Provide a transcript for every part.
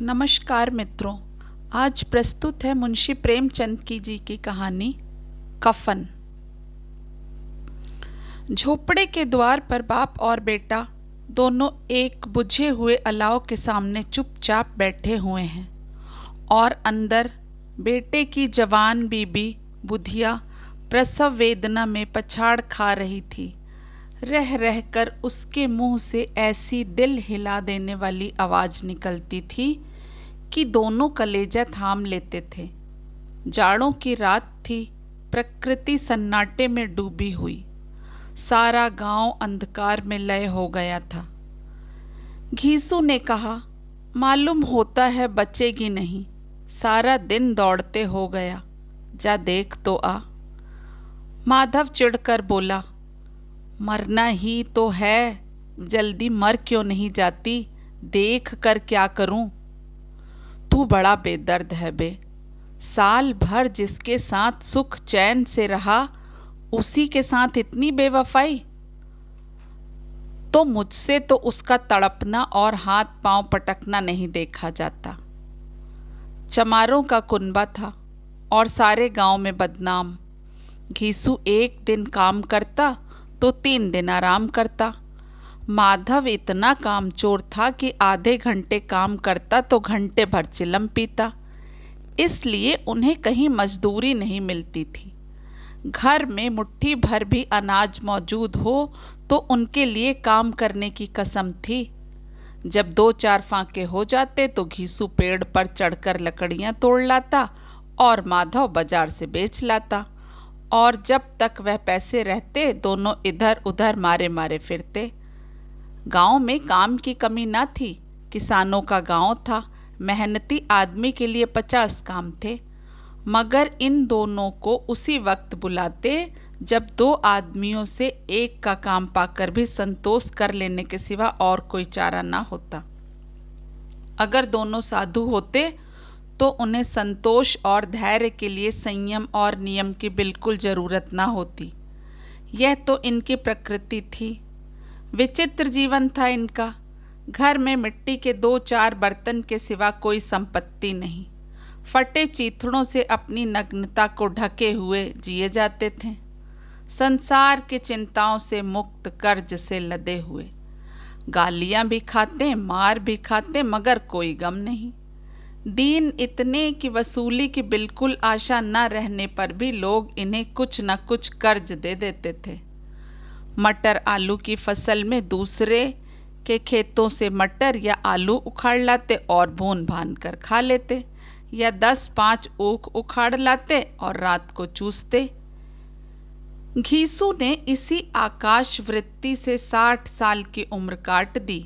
नमस्कार मित्रों, आज प्रस्तुत है मुंशी प्रेमचंद की जी की कहानी कफन। झोपड़े के द्वार पर बाप और बेटा दोनों एक बुझे हुए अलाव के सामने चुपचाप बैठे हुए हैं और अंदर बेटे की जवान बीबी बुधिया प्रसव वेदना में पछाड़ खा रही थी। रह रहकर उसके मुंह से ऐसी दिल हिला देने वाली आवाज निकलती थी कि दोनों कलेजा थाम लेते थे। जाड़ों की रात थी, प्रकृति सन्नाटे में डूबी हुई, सारा गांव अंधकार में लय हो गया था। घीसू ने कहा, मालूम होता है बचेगी नहीं, सारा दिन दौड़ते हो गया, जा देख तो आ। माधव चिढ़कर बोला, मरना ही तो है, जल्दी मर क्यों नहीं जाती, देख कर क्या करूं। तू बड़ा बेदर्द है बे, साल भर जिसके साथ सुख चैन से रहा उसी के साथ इतनी बेवफाई। तो मुझसे तो उसका तड़पना और हाथ पांव पटकना नहीं देखा जाता। चमारों का कुनबा था और सारे गांव में बदनाम। घीसू एक दिन काम करता तो 3 दिन आराम करता। माधव इतना कामचोर था कि आधे घंटे काम करता तो घंटे भर चिलम पीता, इसलिए उन्हें कहीं मजदूरी नहीं मिलती थी। घर में मुट्ठी भर भी अनाज मौजूद हो तो उनके लिए काम करने की कसम थी। जब 2-4 फांके हो जाते तो घीसू पेड़ पर चढ़कर लकड़ियां तोड़ लाता और माधव बाजार से बेच लाता, और जब तक वह पैसे रहते दोनों इधर उधर मारे मारे फिरते। गांव में काम की कमी न थी, किसानों का गांव था, मेहनती आदमी के लिए 50 काम थे, मगर इन दोनों को उसी वक्त बुलाते जब 2 आदमियों से एक का काम पाकर भी संतोष कर लेने के सिवा और कोई चारा ना होता। अगर दोनों साधु होते तो उन्हें संतोष और धैर्य के लिए संयम और नियम की बिल्कुल जरूरत ना होती। यह तो इनकी प्रकृति थी। विचित्र जीवन था इनका। घर में मिट्टी के 2-4 बर्तन के सिवा कोई संपत्ति नहीं। फटे चीथड़ों से अपनी नग्नता को ढके हुए जिए जाते थे, संसार की चिंताओं से मुक्त, कर्ज से लदे हुए। गालियां भी खाते, मार भी खाते, मगर कोई गम नहीं। दीन इतने की वसूली की बिल्कुल आशा न रहने पर भी लोग इन्हें कुछ न कुछ कर्ज दे देते थे। मटर आलू की फसल में दूसरे के खेतों से मटर या आलू उखाड़ लाते और भून भान कर खा लेते, या 10-5 ऊख उखाड़ लाते और रात को चूसते। घीसू ने इसी आकाश वृत्ति से 60 साल की उम्र काट दी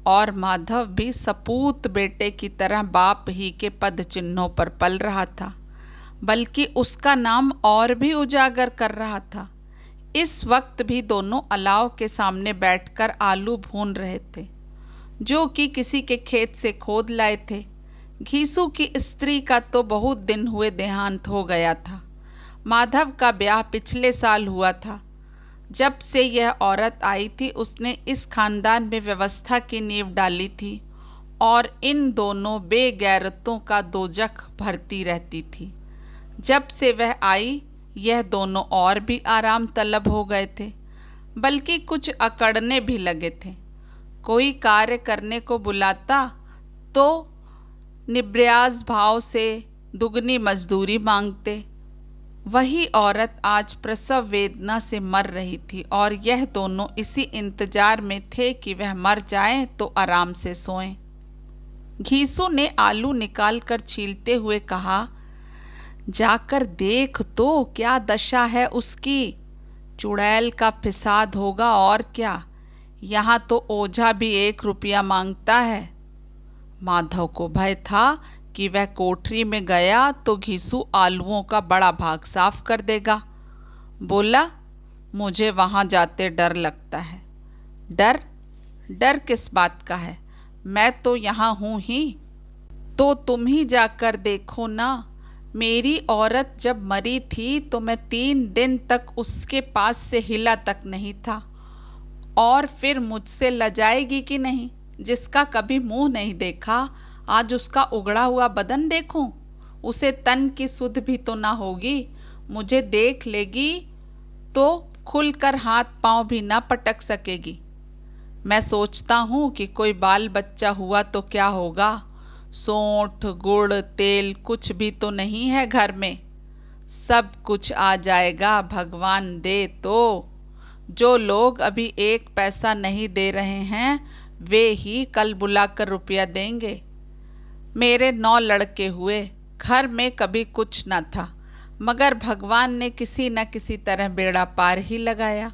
और माधव भी सपूत बेटे की तरह बाप ही के पद चिन्हों पर पल रहा था, बल्कि उसका नाम और भी उजागर कर रहा था। इस वक्त भी दोनों अलाव के सामने बैठकर आलू भून रहे थे, जो कि किसी के खेत से खोद लाए थे। घीसू की स्त्री का तो बहुत दिन हुए देहांत हो गया था। माधव का ब्याह पिछले साल हुआ था। जब से यह औरत आई थी उसने इस खानदान में व्यवस्था की नींव डाली थी और इन दोनों बेगैरतों का दोजख भरती रहती थी। जब से वह आई यह दोनों और भी आराम तलब हो गए थे, बल्कि कुछ अकड़ने भी लगे थे। कोई कार्य करने को बुलाता तो निब्याज भाव से दुगनी मजदूरी मांगते। वही औरत आज प्रसव वेदना से मर रही थी और यह दोनों इसी इंतजार में थे कि वह मर जाएं तो आराम से सोएं। घीसू ने आलू निकालकर छीलते हुए कहा, जाकर देख तो क्या दशा है उसकी। चुड़ैल का फिसाद होगा और क्या, यहाँ तो ओझा भी 1 रुपया मांगता है। माधव को भय था कि वह कोठरी में गया तो घीसू आलुओं का बड़ा भाग साफ कर देगा। बोला, मुझे वहाँ जाते डर लगता है। डर? डर किस बात का है, मैं तो यहाँ हूँ ही। तो तुम ही जाकर देखो ना। मेरी औरत जब मरी थी तो मैं 3 दिन तक उसके पास से हिला तक नहीं था, और फिर मुझसे लजाएगी कि नहीं, जिसका कभी मुंह नहीं देखा, आज उसका उगड़ा हुआ बदन देखूं, उसे तन की सुध भी तो ना होगी। मुझे देख लेगी तो खुलकर हाथ पांव भी ना पटक सकेगी। मैं सोचता हूँ कि कोई बाल बच्चा हुआ तो क्या होगा। सोंठ गुड़ तेल कुछ भी तो नहीं है घर में। सब कुछ आ जाएगा भगवान दे तो। जो लोग अभी एक पैसा नहीं दे रहे हैं वे ही कल बुलाकर रुपया देंगे। मेरे 9 लड़के हुए, घर में कभी कुछ न था, मगर भगवान ने किसी न किसी तरह बेड़ा पार ही लगाया।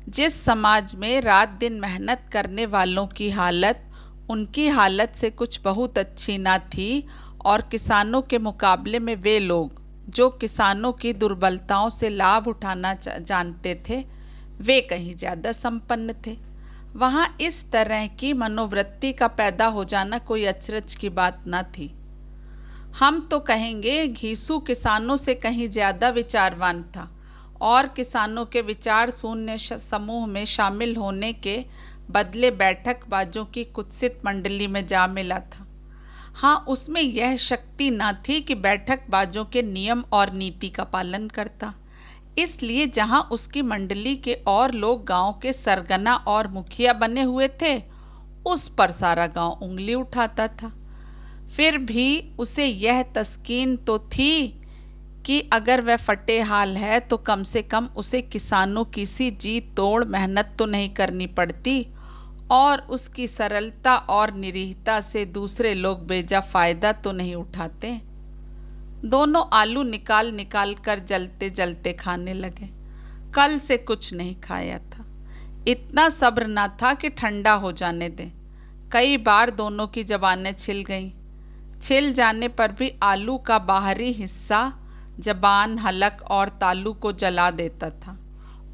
जिस समाज में रात दिन मेहनत करने वालों की हालत उनकी हालत से कुछ बहुत अच्छी ना थी, और किसानों के मुकाबले में वे लोग जो किसानों की दुर्बलताओं से लाभ उठाना जानते थे वे कहीं ज़्यादा संपन्न थे, वहाँ इस तरह की मनोवृत्ति का पैदा हो जाना कोई अचरज की बात न थी। हम तो कहेंगे घीसू किसानों से कहीं ज़्यादा विचारवान था और किसानों के विचार शून्य समूह में शामिल होने के बदले बैठकबाजों की कुत्सित मंडली में जा मिला था। हाँ, उसमें यह शक्ति न थी कि बैठकबाजों के नियम और नीति का पालन करता, इसलिए जहाँ उसकी मंडली के और लोग गांव के सरगना और मुखिया बने हुए थे उस पर सारा गांव उंगली उठाता था। फिर भी उसे यह तस्कीन तो थी कि अगर वह फटे हाल है तो कम से कम उसे किसानों की सी जी तोड़ मेहनत तो नहीं करनी पड़ती, और उसकी सरलता और निरीहता से दूसरे लोग बेजा फायदा तो नहीं उठाते। दोनों आलू निकाल निकाल कर जलते जलते खाने लगे। कल से कुछ नहीं खाया था, इतना सब्र न था कि ठंडा हो जाने दें। कई बार दोनों की जबानें छिल गईं। छिल जाने पर भी आलू का बाहरी हिस्सा जबान, हलक और तालू को जला देता था,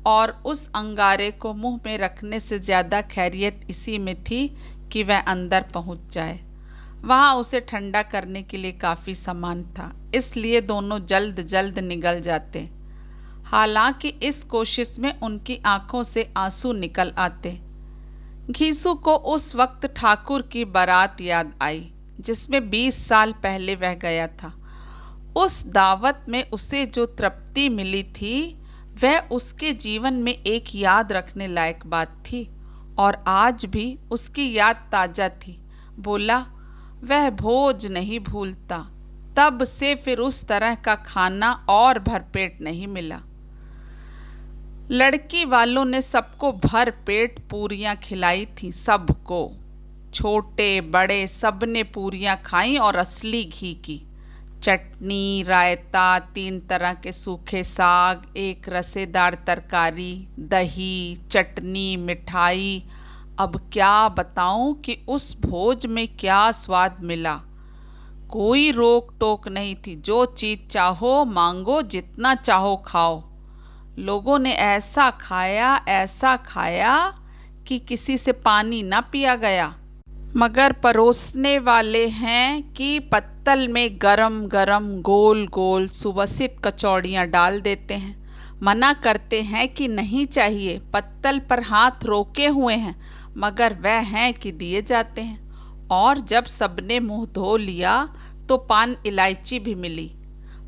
और उस अंगारे को मुंह में रखने से ज़्यादा खैरियत इसी में थी कि वह अंदर पहुंच जाए। वहाँ उसे ठंडा करने के लिए काफ़ी सामान था, इसलिए दोनों जल्द जल्द निगल जाते। हालांकि इस कोशिश में उनकी आंखों से आंसू निकल आते। घीसू को उस वक्त ठाकुर की बारात याद आई जिसमें 20 साल पहले वह गया था। उस दावत में उसे जो तृप्ति मिली थी वह उसके जीवन में एक याद रखने लायक बात थी, और आज भी उसकी याद ताज़ा थी। बोला, वह भोज नहीं भूलता। तब से फिर उस तरह का खाना और भरपेट नहीं मिला। लड़की वालों ने सबको भर पेट पूरियां खिलाई थीं, सबको, छोटे बड़े सबने पूरियां खाई, और असली घी की। चटनी, रायता, 3 तरह के सूखे साग, एक रसेदार तरकारी, दही, चटनी, मिठाई। अब क्या बताऊं कि उस भोज में क्या स्वाद मिला। कोई रोक टोक नहीं थी, जो चीज़ चाहो मांगो, जितना चाहो खाओ। लोगों ने ऐसा खाया कि किसी से पानी ना पिया गया। मगर परोसने वाले हैं कि पत्तल में गरम गरम गोल गोल सुबसित कचौड़ियाँ डाल देते हैं। मना करते हैं कि नहीं चाहिए, पत्तल पर हाथ रोके हुए हैं, मगर वह हैं कि दिए जाते हैं। और जब सबने मुंह धो लिया तो पान इलायची भी मिली।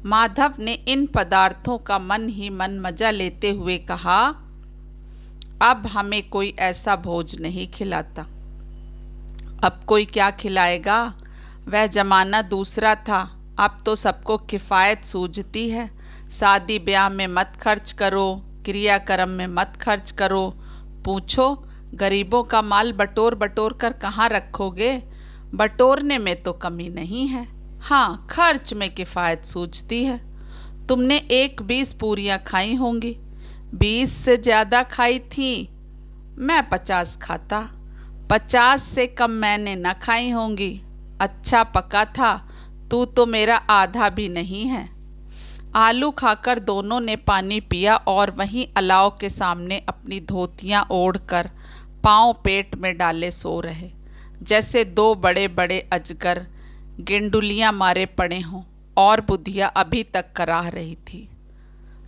माधव ने इन पदार्थों का मन ही मन मजा लेते हुए कहा, अब हमें कोई ऐसा भोज नहीं खिलाता। अब कोई क्या खिलाएगा? वह जमाना दूसरा था। अब तो सबको किफ़ायत सूझती है। शादी ब्याह में मत खर्च करो, क्रियाक्रम में मत खर्च करो। पूछो, गरीबों का माल बटोर बटोर कर कहाँ रखोगे? बटोरने में तो कमी नहीं है, हाँ खर्च में किफ़ायत सूझती है। तुमने 20 पूरियाँ खाई होंगी। 20 से ज़्यादा खाई थी, मैं 50 खाता। 50 से कम मैंने न खाई होंगी। अच्छा पका था, तू तो मेरा आधा भी नहीं है। आलू खाकर दोनों ने पानी पिया और वहीं अलाव के सामने अपनी धोतियां ओढ़कर पांव पेट में डाले सो रहे, जैसे 2 बड़े बड़े अजगर गेंडुलियां मारे पड़े हों, और बुधिया अभी तक कराह रही थी।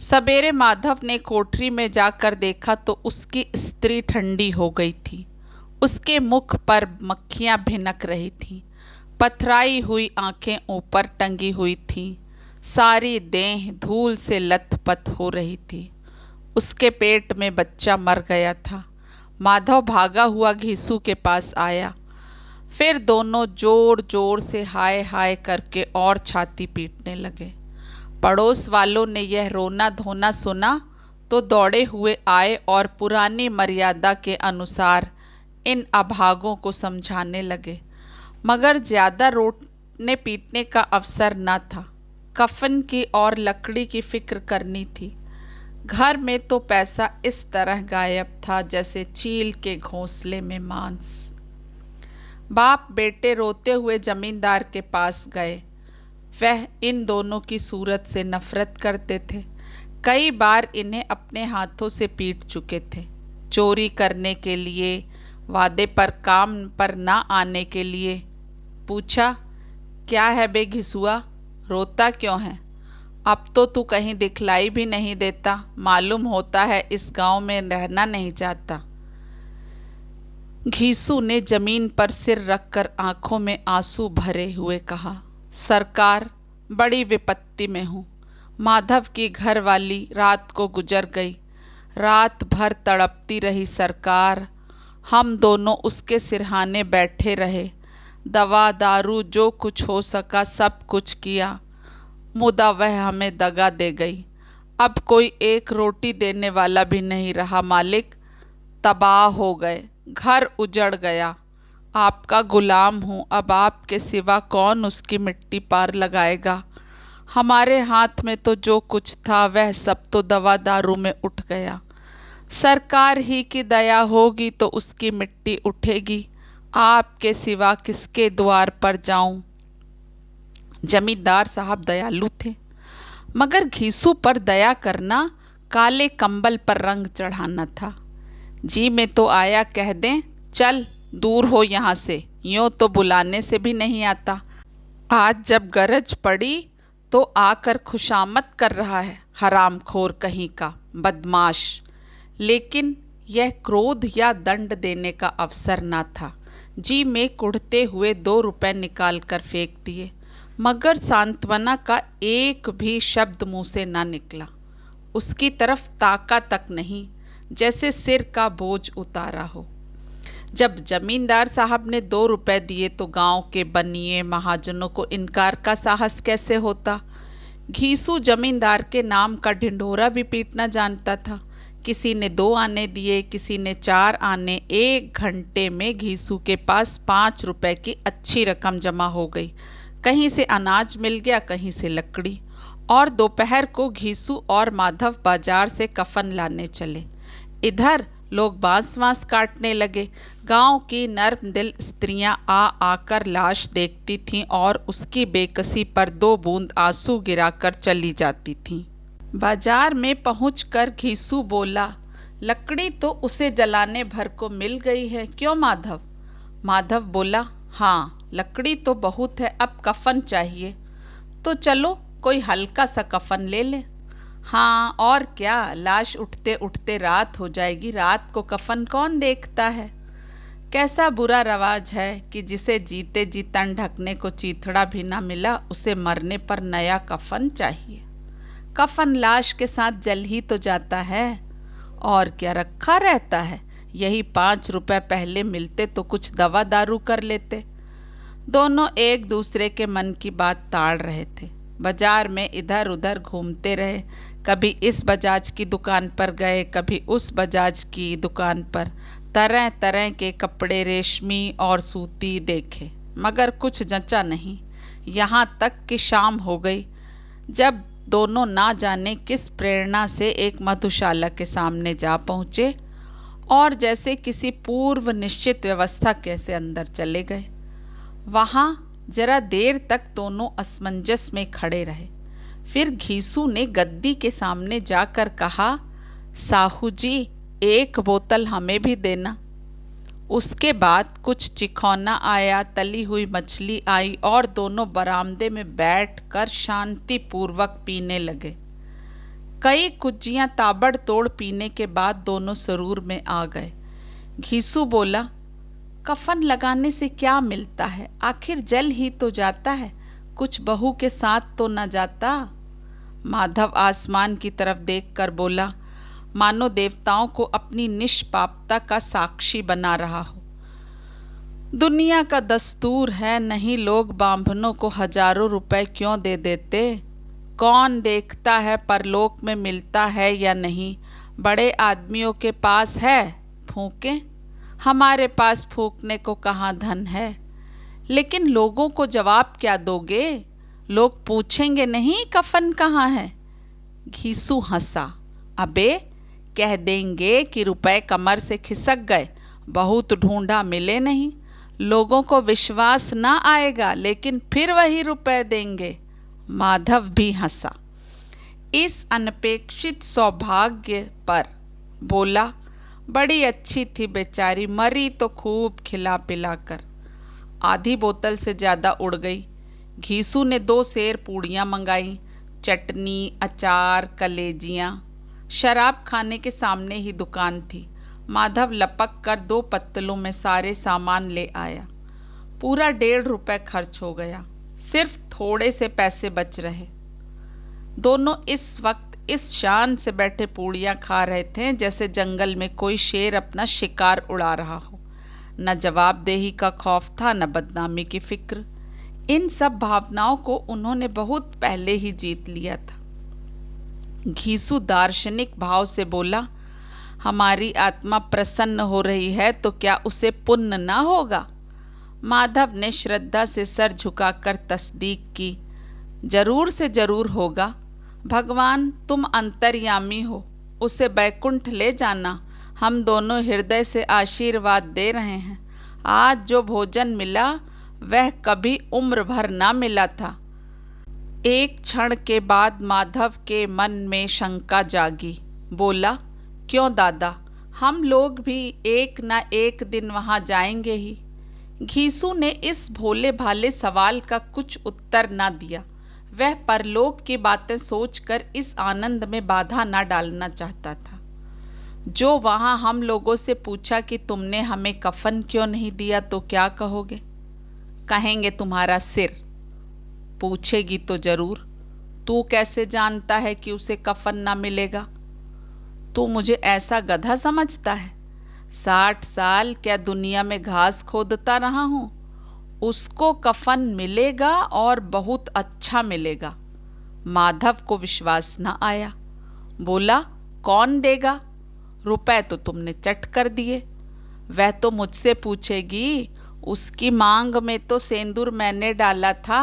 सवेरे माधव ने कोठरी में जाकर देखा तो उसकी स्त्री ठंडी हो गई थी। उसके मुख पर मक्खियां भिनक रही थीं। पथराई हुई आंखें ऊपर टंगी हुई थीं, सारी देह धूल से लथपथ हो रही थी। उसके पेट में बच्चा मर गया था। माधव भागा हुआ घीसू के पास आया। फिर दोनों जोर जोर से हाय हाय करके और छाती पीटने लगे। पड़ोस वालों ने यह रोना धोना सुना तो दौड़े हुए आए और पुरानी मर्यादा के अनुसार इन अभागों को समझाने लगे, मगर ज़्यादा रोने पीटने का अवसर न था। कफन की और लकड़ी की फिक्र करनी थी। घर में तो पैसा इस तरह गायब था जैसे चील के घोंसले में मांस। बाप बेटे रोते हुए जमींदार के पास गए। वह इन दोनों की सूरत से नफरत करते थे। कई बार इन्हें अपने हाथों से पीट चुके थे। चोरी करने के लिए, वादे पर काम पर ना आने के लिए। पूछा, क्या है बे घिसुआ, रोता क्यों है? अब तो तू कहीं दिखलाई भी नहीं देता, मालूम होता है इस गांव में रहना नहीं चाहता। घीसू ने जमीन पर सिर रखकर आंखों में आंसू भरे हुए कहा, सरकार, बड़ी विपत्ति में हूँ। माधव की घरवाली रात को गुजर गई। रात भर तड़पती रही सरकार। हम दोनों उसके सिरहाने बैठे रहे। दवा दारू जो कुछ हो सका सब कुछ किया, मुदा वह हमें दगा दे गई। अब कोई एक रोटी देने वाला भी नहीं रहा मालिक। तबाह हो गए, घर उजड़ गया। आपका गुलाम हूँ, अब आपके सिवा कौन उसकी मिट्टी पार लगाएगा? हमारे हाथ में तो जो कुछ था वह सब तो दवा दारू में उठ गया। सरकार ही की दया होगी तो उसकी मिट्टी उठेगी। आपके सिवा किसके द्वार पर जाऊं? जमींदार साहब दयालु थे, मगर घीसू पर दया करना काले कंबल पर रंग चढ़ाना था। जी में तो आया कह दें, चल दूर हो यहाँ से, यूँ तो बुलाने से भी नहीं आता। आज जब गरज पड़ी तो आकर खुशामद कर रहा है, हरामखोर कहीं का बदमाश। लेकिन यह क्रोध या दंड देने का अवसर न था। जी में कुढ़ते हुए 2 रुपए निकाल कर फेंक दिए, मगर सांत्वना का एक भी शब्द मुंह से ना निकला। उसकी तरफ ताका तक नहीं, जैसे सिर का बोझ उतारा हो। जब जमींदार साहब ने 2 रुपए दिए तो गांव के बनिए महाजनों को इनकार का साहस कैसे होता। घीसू जमींदार के नाम का ढिंढोरा भी पीटना जानता था। किसी ने 2 आने दिए, किसी ने 4 आने। 1 घंटे में घीसू के पास 5 रुपए की अच्छी रकम जमा हो गई। कहीं से अनाज मिल गया, कहीं से लकड़ी। और दोपहर को घीसू और माधव बाजार से कफन लाने चले। इधर लोग बांस वांस काटने लगे। गांव की नर्म दिल स्त्रियां आ आकर लाश देखती थीं और उसकी बेकसी पर 2 बूंद आंसू गिराकर चली जाती थीं। बाजार में पहुंचकर घीसू बोला, लकड़ी तो उसे जलाने भर को मिल गई है, क्यों माधव? माधव बोला, हाँ लकड़ी तो बहुत है, अब कफन चाहिए। तो चलो कोई हल्का सा कफन ले लें। हाँ और क्या, लाश उठते उठते रात हो जाएगी, रात को कफन कौन देखता है। कैसा बुरा रवाज है कि जिसे जीते जी तन ढकने को चीथड़ा भी ना मिला, उसे मरने पर नया कफन चाहिए। कफन लाश के साथ जल ही तो जाता है, और क्या रखा रहता है। यही 5 रुपए पहले मिलते तो कुछ दवा दारू कर लेते। दोनों एक दूसरे के मन की बात ताड़ रहे थे। बाजार में इधर उधर घूमते रहे। कभी इस बजाज की दुकान पर गए, कभी उस बजाज की दुकान पर। तरह तरह के कपड़े रेशमी और सूती देखे, मगर कुछ जंचा नहीं। यहाँ तक कि शाम हो गई, जब दोनों ना जाने किस प्रेरणा से एक मधुशाला के सामने जा पहुँचे और जैसे किसी पूर्व निश्चित व्यवस्था कैसे अंदर चले गए। वहाँ जरा देर तक दोनों असमंजस में खड़े रहे। फिर घीसू ने गद्दी के सामने जाकर कहा, साहू जी 1 बोतल हमें भी देना। उसके बाद कुछ चिखौना आया, तली हुई मछली आई और दोनों बरामदे में बैठकर शांतिपूर्वक पीने लगे। कई कुज्जियाँ ताबड़तोड़ पीने के बाद दोनों सरूर में आ गए। घीसू बोला, कफन लगाने से क्या मिलता है, आखिर जल ही तो जाता है, कुछ बहू के साथ तो न जाता। माधव आसमान की तरफ देखकर बोला, मानो देवताओं को अपनी निष्पापता का साक्षी बना रहा हो। दुनिया का दस्तूर है, नहीं लोग बांभनों को हजारों रुपए क्यों दे देते। कौन देखता है परलोक में मिलता है या नहीं। बड़े आदमियों के पास है, फूकें, हमारे पास फूकने को कहाँ धन है। लेकिन लोगों को जवाब क्या दोगे, लोग पूछेंगे नहीं कफन कहाँ है। घीसू हंसा, अबे कह देंगे कि रुपए कमर से खिसक गए, बहुत ढूंढा मिले नहीं। लोगों को विश्वास ना आएगा, लेकिन फिर वही रुपए देंगे। माधव भी हंसा। इस अनपेक्षित सौभाग्य पर बोला, बड़ी अच्छी थी बेचारी, मरी तो खूब खिला पिलाकर। आधी बोतल से ज़्यादा उड़ गई। घीसू ने 2 सेर पूड़ियाँ मंगाई, चटनी, अचार, कलेजियाँ। शराब खाने के सामने ही दुकान थी। माधव लपक कर 2 पत्तलों में सारे सामान ले आया। पूरा 1.5 रुपए खर्च हो गया, सिर्फ थोड़े से पैसे बच रहे। दोनों इस वक्त इस शान से बैठे पूड़ियाँ खा रहे थे जैसे जंगल में कोई शेर अपना शिकार उड़ा रहा हो। न जवाबदेही का खौफ था, न बदनामी की फिक्र। इन सब भावनाओं को उन्होंने बहुत पहले ही जीत लिया था। घीसू दार्शनिक भाव से बोला, हमारी आत्मा प्रसन्न हो रही है तो क्या उसे पुण्य ना होगा। माधव ने श्रद्धा से सर झुकाकर तस्दीक की, जरूर से जरूर होगा। भगवान तुम अंतर्यामी हो, उसे बैकुंठ ले जाना। हम दोनों हृदय से आशीर्वाद दे रहे हैं। आज जो भोजन मिला वह कभी उम्र भर ना मिला था। एक क्षण के बाद माधव के मन में शंका जागी। बोला, क्यों दादा, हम लोग भी एक ना एक दिन वहाँ जाएंगे ही। घीसू ने इस भोले भाले सवाल का कुछ उत्तर ना दिया। वह परलोक की बातें सोचकर इस आनंद में बाधा ना डालना चाहता था। जो वहाँ हम लोगों से पूछा कि तुमने हमें कफन क्यों नहीं दिया तो क्या कहोगे। कहेंगे तुम्हारा सिर। पूछेगी तो जरूर, तू कैसे जानता है कि उसे कफन ना मिलेगा। तू मुझे ऐसा गधा समझता है। 60 साल क्या दुनिया में घास खोदता रहा हूँ। उसको कफन मिलेगा और बहुत अच्छा मिलेगा। माधव को विश्वास न आया। बोला, कौन देगा। रुपए तो तुमने चट कर दिए। वह तो मुझसे पूछेगी, उसकी मांग में तो सेंदूर मैंने डाला था।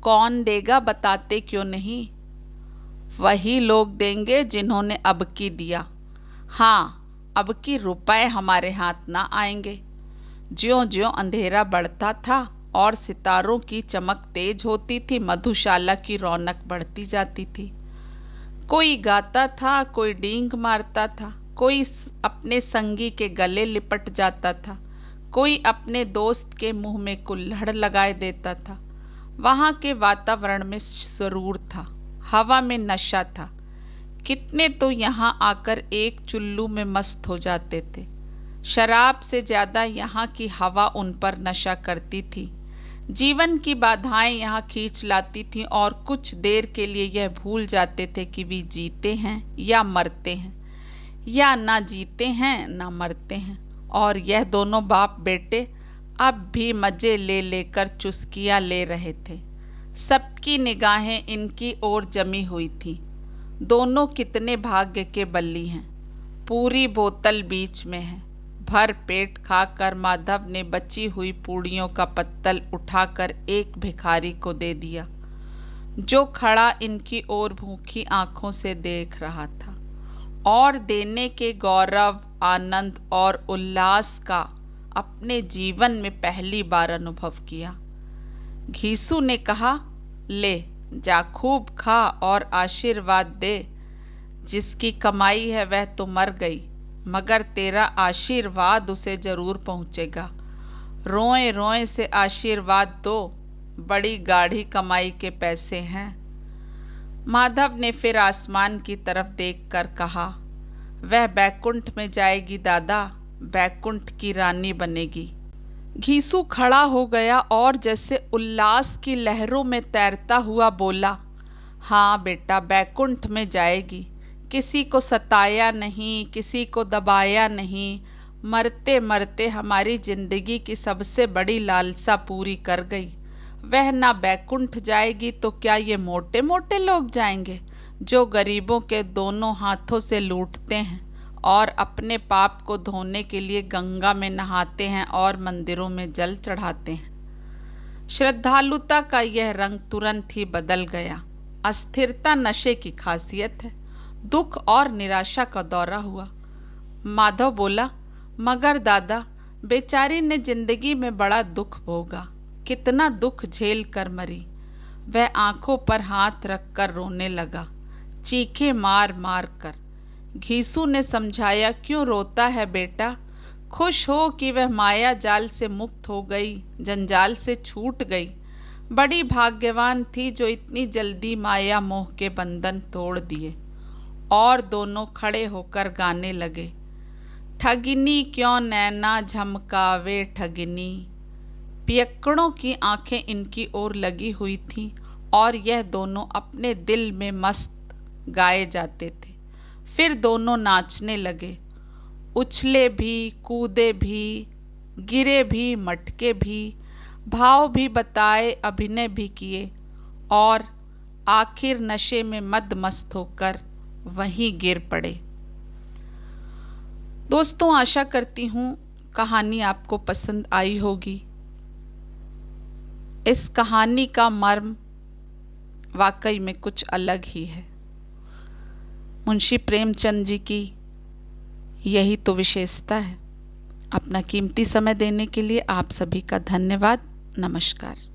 कौन देगा बताते क्यों नहीं। वही लोग देंगे जिन्होंने अब की दिया। हाँ, अब की रुपए हमारे हाथ ना आएंगे। ज्यों ज्यों अंधेरा बढ़ता था और सितारों की चमक तेज होती थी, मधुशाला की रौनक बढ़ती जाती थी। कोई गाता था, कोई डींग मारता था, कोई अपने संगी के गले लिपट जाता था, कोई अपने दोस्त के मुंह में कुल्हड़ लगाए देता था। वहाँ के वातावरण में सुरूर था, हवा में नशा था। कितने तो यहाँ आकर एक चुल्लू में मस्त हो जाते थे। शराब से ज़्यादा यहाँ की हवा उन पर नशा करती थी। जीवन की बाधाएं यहाँ खींच लाती थीं और कुछ देर के लिए यह भूल जाते थे कि वे जीते हैं या मरते हैं, या ना जीते हैं ना मरते हैं। और यह दोनों बाप बेटे अब भी मज़े ले लेकर चुस्कियाँ ले रहे थे। सबकी निगाहें इनकी ओर जमी हुई थीं। दोनों कितने भाग्य के बल्ली हैं। पूरी बोतल बीच में है। भर पेट खाकर माधव ने बची हुई पूड़ियों का पत्तल उठाकर एक भिखारी को दे दिया, जो खड़ा इनकी ओर भूखी आंखों से देख रहा था और देने के गौरव, आनंद और उल्लास का अपने जीवन में पहली बार अनुभव किया। घीसू ने कहा, ले जा, खूब खा और आशीर्वाद दे। जिसकी कमाई है वह तो मर गई, मगर तेरा आशीर्वाद उसे जरूर पहुँचेगा। रोए रोए से आशीर्वाद दो, बड़ी गाढ़ी कमाई के पैसे हैं। माधव ने फिर आसमान की तरफ देखकर कहा, वह बैकुंठ में जाएगी दादा, बैकुंठ की रानी बनेगी। घीसू खड़ा हो गया और जैसे उल्लास की लहरों में तैरता हुआ बोला, हाँ बेटा, बैकुंठ में जाएगी। किसी को सताया नहीं, किसी को दबाया नहीं, मरते मरते हमारी जिंदगी की सबसे बड़ी लालसा पूरी कर गई। वह ना बैकुंठ जाएगी तो क्या ये मोटे मोटे लोग जाएंगे, जो गरीबों के दोनों हाथों से लूटते हैं और अपने पाप को धोने के लिए गंगा में नहाते हैं और मंदिरों में जल चढ़ाते हैं। श्रद्धालुता का यह रंग तुरंत ही बदल गया। अस्थिरता नशे की खासियत है। दुख और निराशा का दौरा हुआ। माधव बोला, मगर दादा, बेचारी ने जिंदगी में बड़ा दुख भोगा, कितना दुख झेल कर मरी। वह आंखों पर हाथ रखकर रोने लगा, चीखे मार मार कर। घीसू ने समझाया, क्यों रोता है बेटा, खुश हो कि वह माया जाल से मुक्त हो गई, जंजाल से छूट गई। बड़ी भाग्यवान थी जो इतनी जल्दी माया मोह के बंधन तोड़ दिए। और दोनों खड़े होकर गाने लगे, ठगिनी क्यों नैना झमकावे ठगिनी। पियक्कड़ों की आंखें इनकी ओर लगी हुई थीं और यह दोनों अपने दिल में मस्त गाए जाते थे। फिर दोनों नाचने लगे, उछले भी, कूदे भी, गिरे भी, मटके भी, भाव भी बताए, अभिनय भी किए और आखिर नशे में मद मस्त होकर वहीं गिर पड़े। दोस्तों, आशा करती हूँ कहानी आपको पसंद आई होगी। इस कहानी का मर्म वाकई में कुछ अलग ही है। मुंशी प्रेमचंद जी की यही तो विशेषता है। अपना कीमती समय देने के लिए आप सभी का धन्यवाद। नमस्कार।